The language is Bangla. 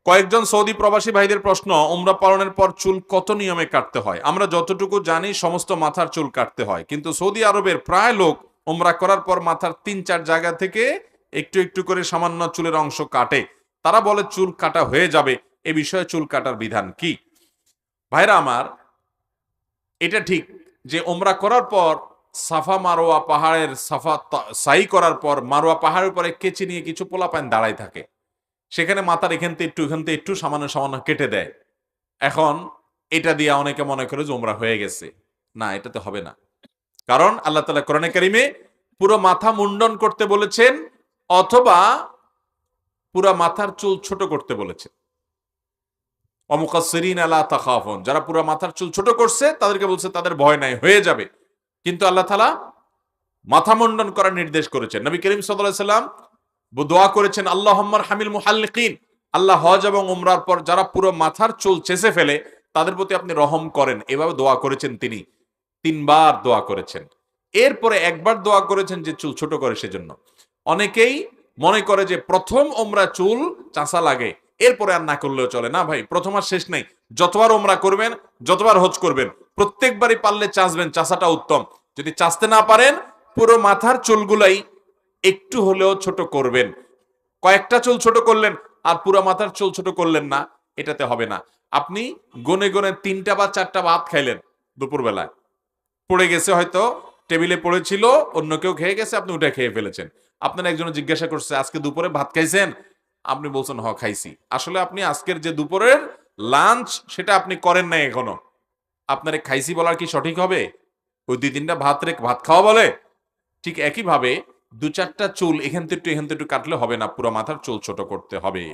কয়েকজন সৌদি প্রবাসী ভাইদের প্রশ্ন, উমরা পালনের পর চুল কত নিয়মে কাটতে হয়? আমরা যতটুকু জানি সমস্ত মাথার চুল কাটতে হয়, কিন্তু সৌদি আরবের প্রায় লোক উমরা করার পর মাথার 3-4 জায়গা থেকে একটু একটু করে সামান্য চুলের অংশ কাটে। তারা বলে চুল কাটা হয়ে যাবে। এ বিষয়ে চুল কাটার বিধান কি? ভাইরা আমার, এটা ঠিক যে উমরা করার পর সাফা মারোয়া পাহাড়ের সাই করার পর মারোয়া পাহাড়ের উপরে কেচি নিয়ে কিছু পোলাপান দাঁড়াই থাকে, সেখানে মাথার এখান থেকে একটু সামান্য সামান্য কেটে দেয়। এখন এটা দিয়ে অনেকে মনে করে যে উমরা হয়ে গেছে। না, এটাতে হবে না। কারণ আল্লাহ তাআলা কোরআনে কারিমে পুরো মাথা মুন্ডন করতে বলেছেন, অথবা পুরো মাথার চুল ছোট করতে বলেছেন। অমুকাসসিরিন আলা তাখাফুন, যারা পুরো মাথার চুল ছোট করছে তাদেরকে বলছে তাদের ভয় নাই, হয়ে যাবে। কিন্তু আল্লাহ তাআলা মাথা মুন্ডন করার নির্দেশ করেছেন। নবী করিম সাল্লাল্লাহু আলাইহি সাল্লাম দোয়া করেছেন, আল্লাহুম্মা হামিল মুহাল্লিকিন, আল্লাহ হজ এবং উমরার পর যারা পুরো মাথার চুল চেঁচে ফেলে তাদের প্রতি আপনি রহম করেন। এভাবে দোয়া করেছেন তিনি, 3 বার দোয়া করেছেন। এরপরে একবার দোয়া করেছেন যে চুল ছোট করে সেজন্য। অনেকেই মনে করে যে প্রথম উমরা চুল চাঁচা লাগে, এরপরে আর না করলেও চলে। না ভাই, প্রথম আর শেষ নেই। যতবার উমরা করবেন, যতবার হজ করবেন, প্রত্যেকবারই পারলে চাঁচবেন, চাঁচাটা উত্তম। যদি চাঁচতে না পারেন, পুরো মাথার চুলগুলাই একটু হলেও ছোট করবেন। কয়েকটা চুল ছোট করলেন আর পুরো মাথার চুল ছোট করলেন না, এটাতে হবে না। আপনি গনে গনে 3টা বা 4টা ভাত খাইলেন দুপুরবেলায়, পড়ে গেছে, হয়তো টেবিলে পড়েছিল, অন্য কেউ খেয়ে গেছে, আপনি ওটা খেয়ে ফেলেছেন। আপনার একজন জিজ্ঞাসা করছে আজকে দুপুরে ভাত খাইছেন? আপনি বলছেন হ খাইছি। আসলে আপনি আজকের যে দুপুরের লাঞ্চ সেটা আপনি করেন নাই এখনো। আপনারে খাইছি বলার কি সঠিক হবে? ওই 2-3টা ভাত রেখে ভাত খাওয়া বলে? ঠিক একইভাবে 2-4টা চুল এখান থেকে একটু কাটলে হবে না, পুরো মাথার চুল ছোট করতে হবে।